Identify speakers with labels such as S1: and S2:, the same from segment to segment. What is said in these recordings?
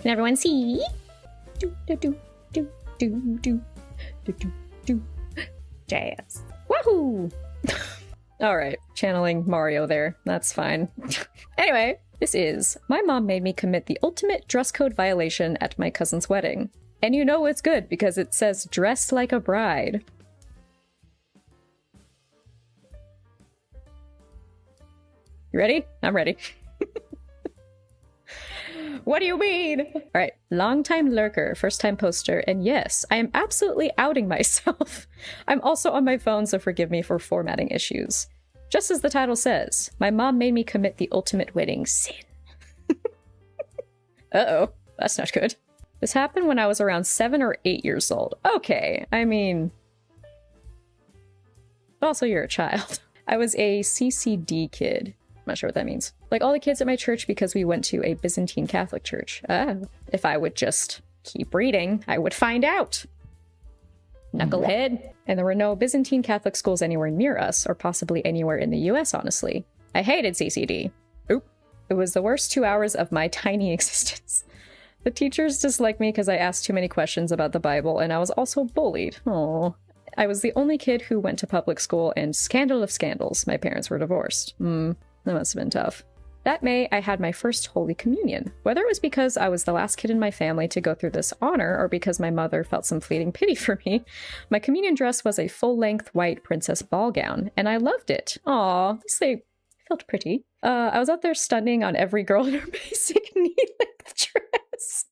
S1: Can everyone see? Do, do, do, do, do, do, do, do, do. Jazz. Woohoo! Alright, channeling Mario there. That's fine. Anyway, this is, my mom made me commit the ultimate dress code violation at my cousin's wedding. And you know it's good because it says dress like a bride. You ready? I'm ready. What do you mean? All right, long-time lurker, first-time poster, and yes, I am absolutely outing myself. I'm also on my phone, so forgive me for formatting issues. Just as the title says, my mom made me commit the ultimate wedding sin. Uh-oh, that's not good. This happened when I was around 7 or 8 years old. Okay, I mean... Also, you're a child. I was a CCD kid. I'm not sure what that means. Like all the kids at my church because we went to a Byzantine Catholic church. If I would just keep reading, I would find out. Knucklehead. And there were no Byzantine Catholic schools anywhere near us, or possibly anywhere in the US, honestly. I hated CCD. Oop. It was the worst 2 hours of my tiny existence. The teachers disliked me because I asked too many questions about the Bible, and I was also bullied. Aww. I was the only kid who went to public school, and scandal of scandals, my parents were divorced. That must have been tough. That May, I had my first Holy Communion. Whether it was because I was the last kid in my family to go through this honor, or because my mother felt some fleeting pity for me, my communion dress was a full-length white princess ball gown, and I loved it. Aw, at least they felt pretty. I was out there stunning on every girl in her basic knee-length dress.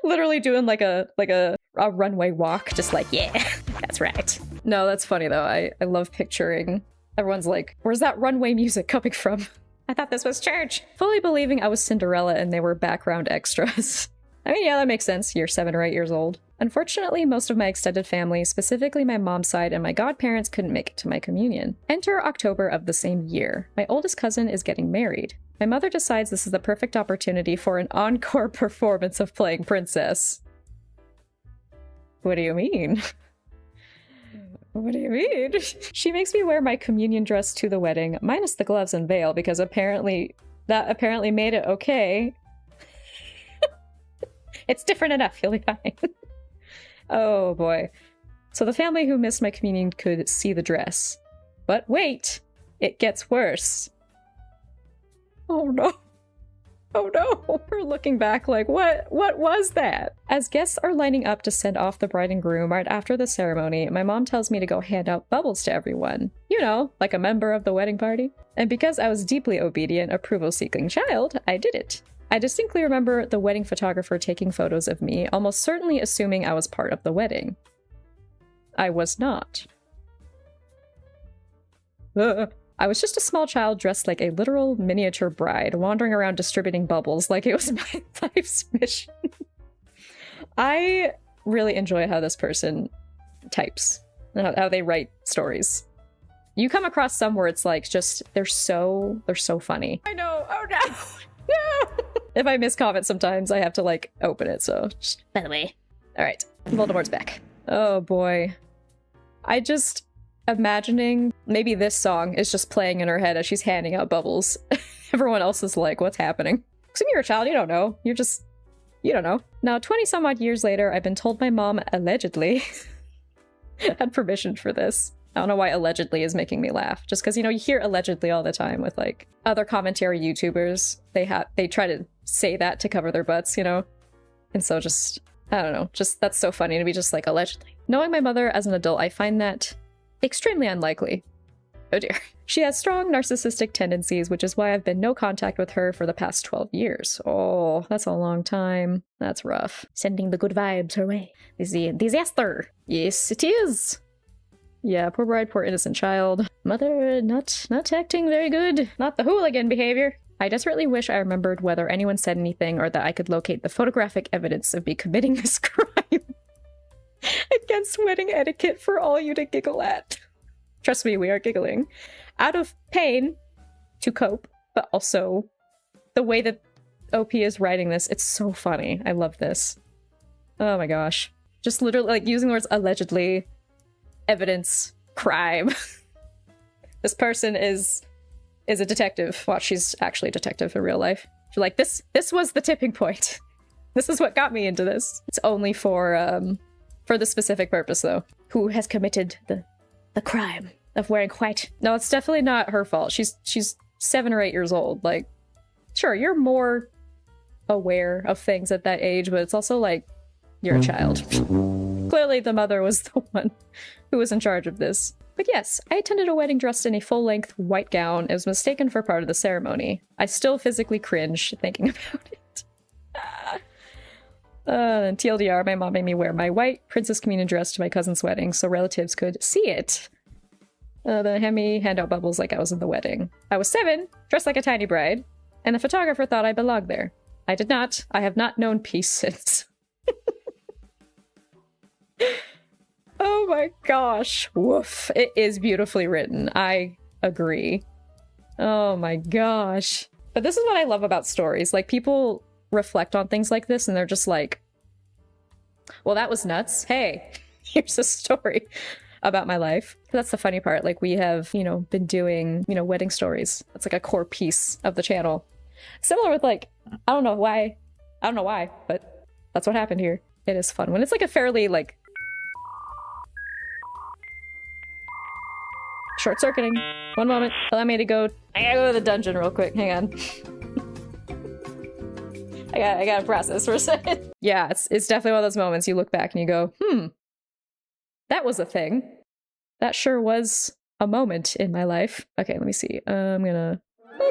S1: Literally doing like a runway walk, just like, yeah, that's right. No, that's funny though. I love picturing, everyone's like, where's that runway music coming from? I thought this was church. Fully believing I was Cinderella and they were background extras. I mean, yeah, that makes sense. You're 7 or 8 years old. Unfortunately, most of my extended family, specifically my mom's side and my godparents, couldn't make it to my communion. Enter October of the same year. My oldest cousin is getting married. My mother decides this is the perfect opportunity for an encore performance of playing princess. What do you mean? What do you mean? She makes me wear my communion dress to the wedding, minus the gloves and veil, because that apparently made it okay. It's different enough, you'll be fine. Oh boy. So the family who missed my communion could see the dress. But wait! It gets worse. Oh no. Oh no! We're looking back like, what was that? As guests are lining up to send off the bride and groom right after the ceremony, my mom tells me to go hand out bubbles to everyone. You know, like a member of the wedding party. And because I was deeply obedient, approval-seeking child, I did it. I distinctly remember the wedding photographer taking photos of me, almost certainly assuming I was part of the wedding. I was not. I was just a small child dressed like a literal miniature bride, wandering around distributing bubbles like it was my life's mission. I really enjoy how this person types, how they write stories. You come across some where it's like just, they're so funny. I know, oh no, no! If I miss comment sometimes, I have to like open it, so just, by the way. All right, Voldemort's back. Oh boy. I just imagining maybe this song is just playing in her head as she's handing out bubbles. Everyone else is like, what's happening? Because when you're a child, you don't know. You don't know. Now, 20 some odd years later, I've been told my mom allegedly had permission for this. I don't know why allegedly is making me laugh. Just because, you know, you hear allegedly all the time with like other commentary YouTubers. They try to say that to cover their butts, you know? And so just, I don't know, just that's so funny to be just like allegedly. Knowing my mother as an adult, I find that extremely unlikely. Oh dear. She has strong narcissistic tendencies, which is why I've been no contact with her for the past 12 years. Oh, that's a long time. That's rough. Sending the good vibes her way. Disaster. Yes, it is. Yeah, poor bride, poor innocent child. Mother, not acting very good. Not the hooligan behavior. I desperately wish I remembered whether anyone said anything or that I could locate the photographic evidence of me committing this crime. Against wedding etiquette for all you to giggle at. Trust me, we are giggling. Out of pain to cope, but also the way that OP is writing this, it's so funny. I love this. Oh my gosh. Just literally like using the words allegedly, evidence, crime. This person is a detective. Well, she's actually a detective in real life. She's like, this was the tipping point. This is what got me into this. It's only for the specific purpose, though. Who has committed the crime of wearing white? No, it's definitely not her fault. She's 7 or 8 years old. Like, sure, you're more aware of things at that age, but it's also like, you're a child. Clearly the mother was the one who was in charge of this. But yes, I attended a wedding dressed in a full-length white gown. It was mistaken for part of the ceremony. I still physically cringe thinking about it. And TLDR, my mom made me wear my white princess communion dress to my cousin's wedding so relatives could see it. Then had me hand out bubbles like I was in the wedding. I was 7, dressed like a tiny bride, and the photographer thought I belonged there. I did not. I have not known peace since. Oh my gosh. Woof. It is beautifully written. I agree. Oh my gosh. But this is what I love about stories. Like, people reflect on things like this and they're just like, well, that was nuts. Hey, here's a story about my life. That's the funny part. Like, we have, you know, been doing, you know, wedding stories. That's like a core piece of the channel. Similar with, like, I don't know why, but that's what happened here. It is fun when it's like a fairly, like, short-circuiting. One moment. Allow me to go. I gotta go to the dungeon real quick. Hang on. I gotta process for a second. Yeah, it's definitely one of those moments you look back and you go, that was a thing. That sure was a moment in my life. Okay, let me see. I'm gonna go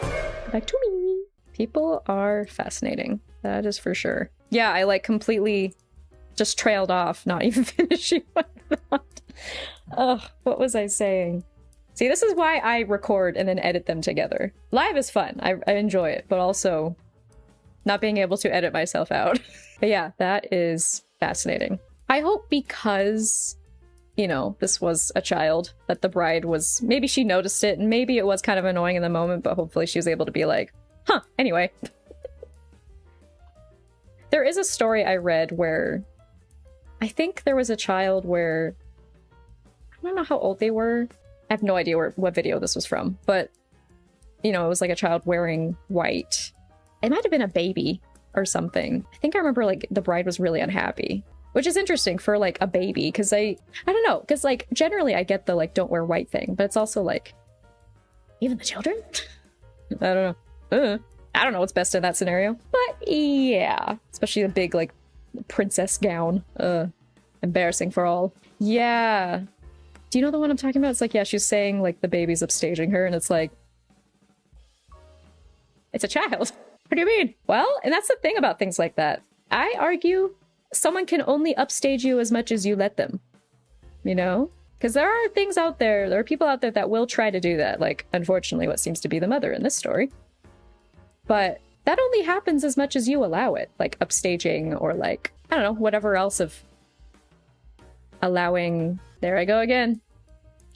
S1: back to me. People are fascinating. That is for sure. Yeah, I like completely just trailed off, not even finishing my thought. Ugh, what was I saying? See, this is why I record and then edit them together. Live is fun. I enjoy it, but also not being able to edit myself out. But yeah, that is fascinating. I hope because, you know, this was a child, that the bride was, maybe she noticed it and maybe it was kind of annoying in the moment, but hopefully she was able to be like, huh, anyway. There is a story I read where I think there was a child where, I don't know how old they were. I have no idea what video this was from, but, you know, it was like a child wearing white. It might have been a baby or something. I think I remember, like, the bride was really unhappy, which is interesting for, like, a baby, because I don't know, because, like, generally I get the, like, don't wear white thing, but it's also, like, even the children? I don't know. I don't know what's best in that scenario, but yeah, especially a big, like, princess gown. Embarrassing for all. Yeah. Do you know the one I'm talking about? It's like, yeah, she's saying, like, the baby's upstaging her, and it's like, it's a child. What do you mean? Well, and that's the thing about things like that. I argue someone can only upstage you as much as you let them. You know? Because there are things out there, there are people out there that will try to do that. Like, unfortunately, what seems to be the mother in this story. But that only happens as much as you allow it. Like, upstaging or, like, I don't know, whatever else of allowing... There I go again.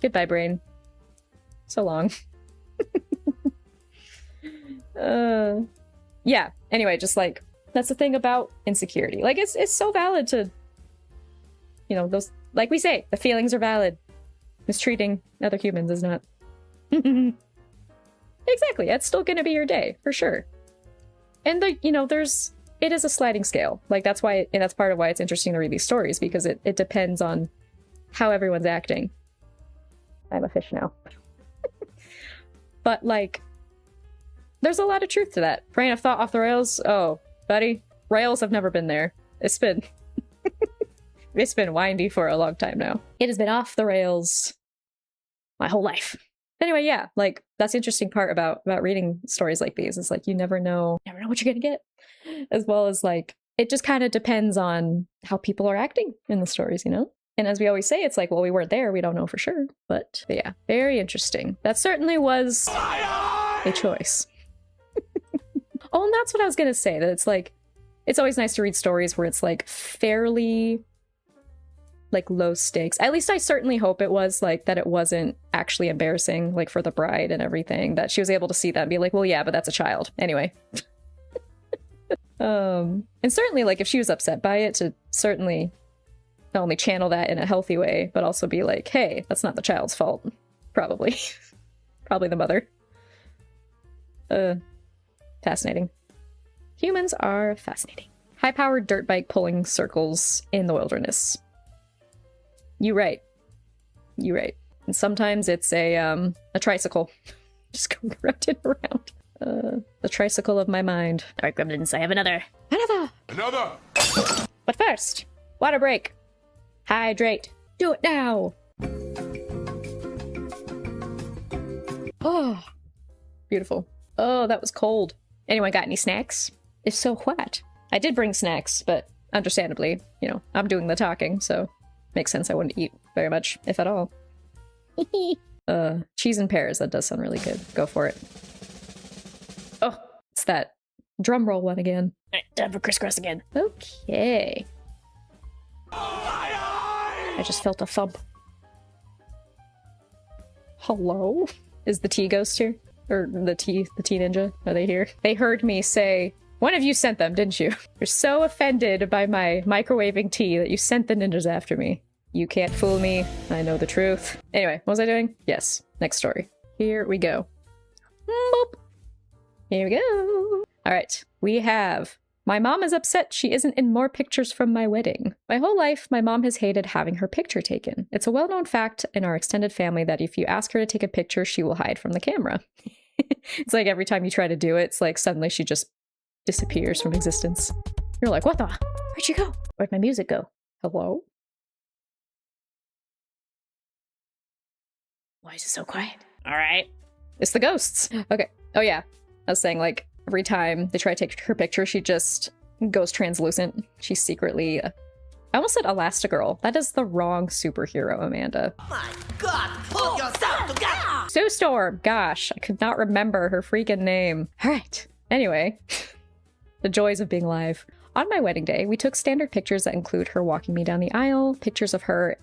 S1: Goodbye, brain. So long. Yeah, anyway, just like, that's the thing about insecurity. Like, it's so valid to, you know, those, like we say, the feelings are valid. Mistreating other humans is not. Exactly, it's still gonna be your day, for sure. And the, you know, it is a sliding scale. Like, that's why, and that's part of why it's interesting to read these stories, because it depends on how everyone's acting. I'm a fish now. But, like, there's a lot of truth to that. Brain of thought off the rails? Oh, buddy, rails have never been there. It's been... it's been windy for a long time now. It has been off the rails my whole life. Anyway, yeah, like, that's the interesting part about reading stories like these. It's like, you never know what you're gonna get. As well as, like, it just kind of depends on how people are acting in the stories, you know? And as we always say, it's like, well, we weren't there, we don't know for sure. But yeah, very interesting. That certainly was a choice. Oh, and that's what I was gonna say, that it's like, it's always nice to read stories where it's like fairly, like, low stakes. At least I certainly hope it was, like, that it wasn't actually embarrassing, like, for the bride and everything, that she was able to see that and be like, well, yeah, but that's a child. Anyway. And certainly, like, if she was upset by it, to certainly not only channel that in a healthy way, but also be like, hey, that's not the child's fault. Probably. Probably the mother. Fascinating. Humans are fascinating. High-powered dirt bike pulling circles in the wilderness. You right. You right. And sometimes it's a tricycle. Just go running around. The tricycle of my mind. Alright, gremlins, I have another. Another! But first, water break. Hydrate. Do it now. Oh, beautiful. Oh, that was cold. Anyone got any snacks? If so, what? I did bring snacks, but understandably, you know, I'm doing the talking, so makes sense I wouldn't eat very much, if at all. Cheese and pears, that does sound really good. Go for it. Oh, it's that drum roll one again. Alright, time for crisscross again. Okay. I just felt a thump. Hello? Is the tea ghost here? Or the tea ninja? Are they here? They heard me say, one of you sent them, didn't you? You're so offended by my microwaving tea that you sent the ninjas after me. You can't fool me. I know the truth. Anyway, what was I doing? Yes. Next story. Here we go. Boop. Here we go. All right. We have... My mom is upset she isn't in more pictures from my wedding. My whole life, my mom has hated having her picture taken. It's a well-known fact in our extended family that if you ask her to take a picture, she will hide from the camera. It's like every time you try to do it, it's like suddenly she just disappears from existence. You're like, what the? Where'd she go? Where'd my music go? Hello? Why is it so quiet? All right. It's the ghosts. Okay. Oh yeah. I was saying, like, every time they try to take her picture, she just goes translucent. She's secretly... I almost said Elastigirl. That is the wrong superhero, Amanda.
S2: My God, pull yourself together!
S1: Sue Storm! Gosh, I could not remember her freaking name. Alright. Anyway. The joys of being live. On my wedding day, we took standard pictures that include her walking me down the aisle, pictures of her...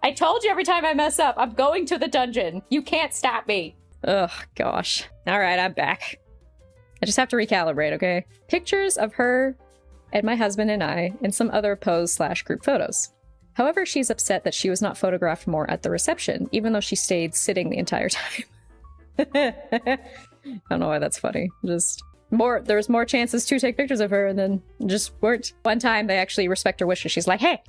S1: I told you every time I mess up, I'm going to the dungeon. You can't stop me. Ugh, gosh. All right, I'm back. I just have to recalibrate, okay? Pictures of her and my husband and I and some other pose/group photos. However, she's upset that she was not photographed more at the reception, even though she stayed sitting the entire time. I don't know why that's funny. Just there was more chances to take pictures of her and then just weren't. One time they actually respect her wishes. She's like, hey,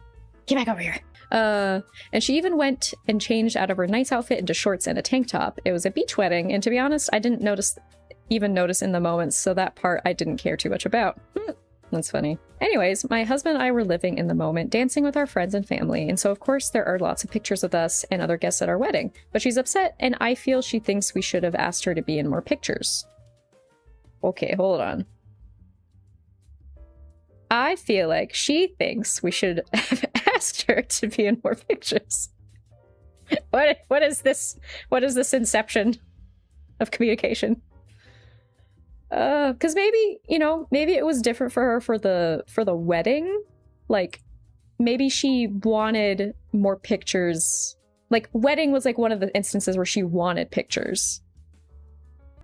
S1: get back over here. And she even went and changed out of her nice outfit into shorts and a tank top. It was a beach wedding, and to be honest, I didn't even notice in the moment, so that part I didn't care too much about. That's funny. Anyways, my husband and I were living in the moment, dancing with our friends and family, and so of course there are lots of pictures of us and other guests at our wedding. But she's upset, and I feel she thinks we should have asked her to be in more pictures. Okay, hold on. I feel like she thinks we should have asked her to be in more pictures. What is this? What is this inception of communication? Because maybe, you know, maybe it was different for her for the wedding. Like, maybe she wanted more pictures. Like, wedding was like one of the instances where she wanted pictures.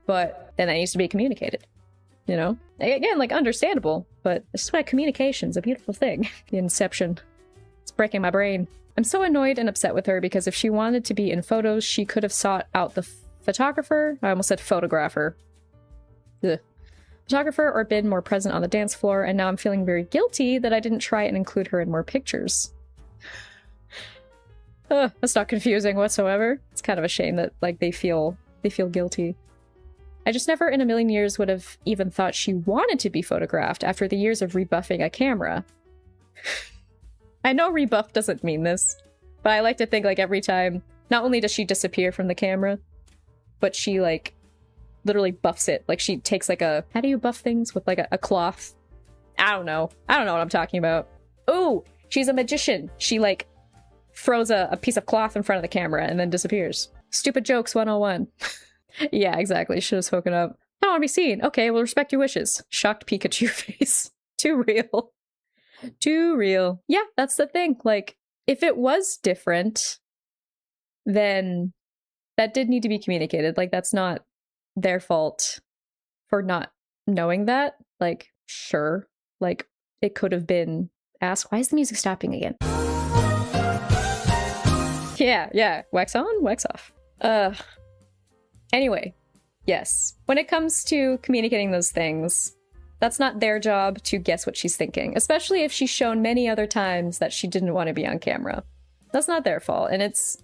S1: But then that needs to be communicated. You know? Again, like, understandable, but this is why communication's a beautiful thing. The inception. It's breaking my brain. I'm so annoyed and upset with her because if she wanted to be in photos, she could have sought out the photographer. I almost said photographer. Ugh. Photographer or been more present on the dance floor, and now I'm feeling very guilty that I didn't try and include her in more pictures. That's not confusing whatsoever. It's kind of a shame that, like, they feel guilty. I just never in a million years would have even thought she wanted to be photographed after the years of rebuffing a camera. I know rebuff doesn't mean this, but I like to think, like, every time, not only does she disappear from the camera, but she, like, literally buffs it. Like, she takes, like, a... How do you buff things? With, like, a cloth? I don't know. I don't know what I'm talking about. Ooh! She's a magician. She, like, throws a piece of cloth in front of the camera and then disappears. Stupid jokes 101. Yeah, exactly. Should have spoken up. I don't want to be seen. Okay, we'll respect your wishes. Shocked Pikachu face. Too real. Too real. Yeah, that's the thing. Like, if it was different, then that did need to be communicated. Like, that's not their fault for not knowing that. Like, sure. Like, it could have been asked. Why is the music stopping again? Yeah. Wax on, wax off. Anyway, Yes. When it comes to communicating those things, that's not their job to guess what she's thinking, especially if she's shown many other times that she didn't want to be on camera. That's not their fault, and that's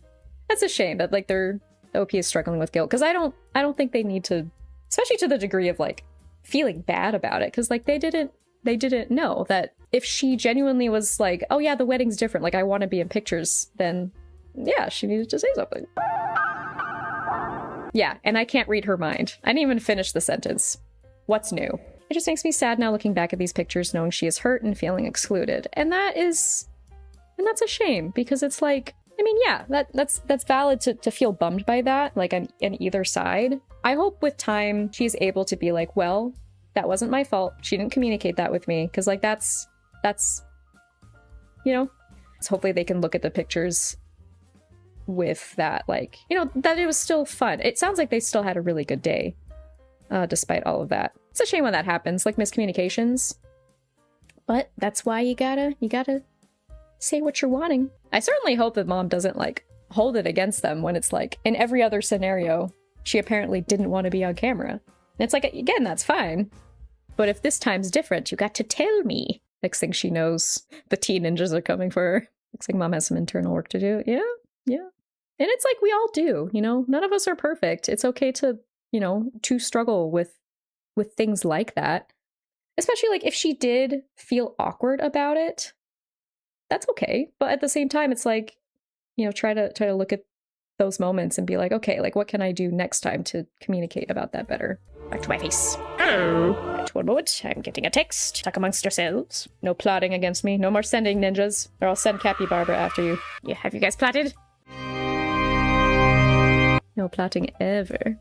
S1: a shame that like their OP is struggling with guilt, because I don't think they need to, especially to the degree of like feeling bad about it, because like they didn't know that if she genuinely was like, oh yeah, the wedding's different, like I want to be in pictures, then yeah, she needed to say something. Yeah, and I can't read her mind. I didn't even finish the sentence. What's new? It just makes me sad now looking back at these pictures, knowing she is hurt and feeling excluded. And that's a shame, because it's like, I mean, yeah, that's valid to feel bummed by that, like on either side. I hope with time she's able to be like, well, that wasn't my fault. She didn't communicate that with me, because like that's, you know, so hopefully they can look at the pictures with that, like, you know, that it was still fun. It sounds like they still had a really good day, despite all of that. It's a shame when that happens, like miscommunications. But that's why you gotta say what you're wanting. I certainly hope that mom doesn't like hold it against them when it's like in every other scenario she apparently didn't want to be on camera. And it's like, again, that's fine. But if this time's different, you got to tell me. Next thing she knows, the teen ninjas are coming for her. Looks like mom has some internal work to do. Yeah. And it's like we all do, you know? None of us are perfect. It's okay to, you know, to struggle with things like that. Especially like if she did feel awkward about it, that's okay. But at the same time, it's like, you know, try to look at those moments and be like, okay, like what can I do next time to communicate about that better? Back to my face. Oh. Wait 1 moment, I'm getting a text. Talk amongst yourselves. No plotting against me. No more sending, ninjas, or I'll send Cappy Barbara after you. Yeah, have you guys plotted? No plotting ever.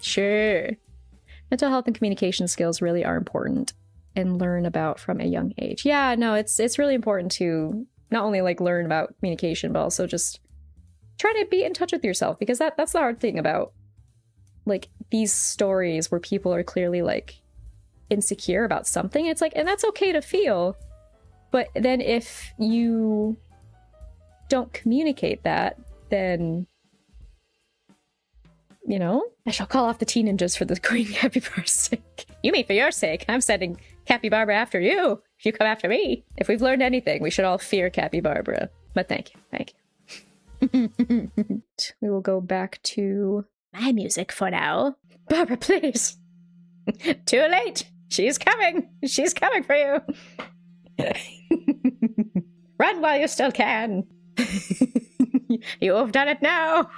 S1: Sure. Mental health and communication skills really are important and learn about from a young age. Yeah, no, it's really important to not only like learn about communication, but also just try to be in touch with yourself, because that's the hard thing about like these stories where people are clearly like insecure about something. It's like, and that's okay to feel, but then if you don't communicate that, then, you know, I shall call off the teen ninjas for the Queen Cappy Barbara's sake. You mean for your sake. I'm sending Cappy Barbara after you, if you come after me. If we've learned anything, we should all fear Cappy Barbara. But thank you. We will go back to my music for now. Barbara, please. Too late. She's coming. She's coming for you. Run while you still can. You have done it now.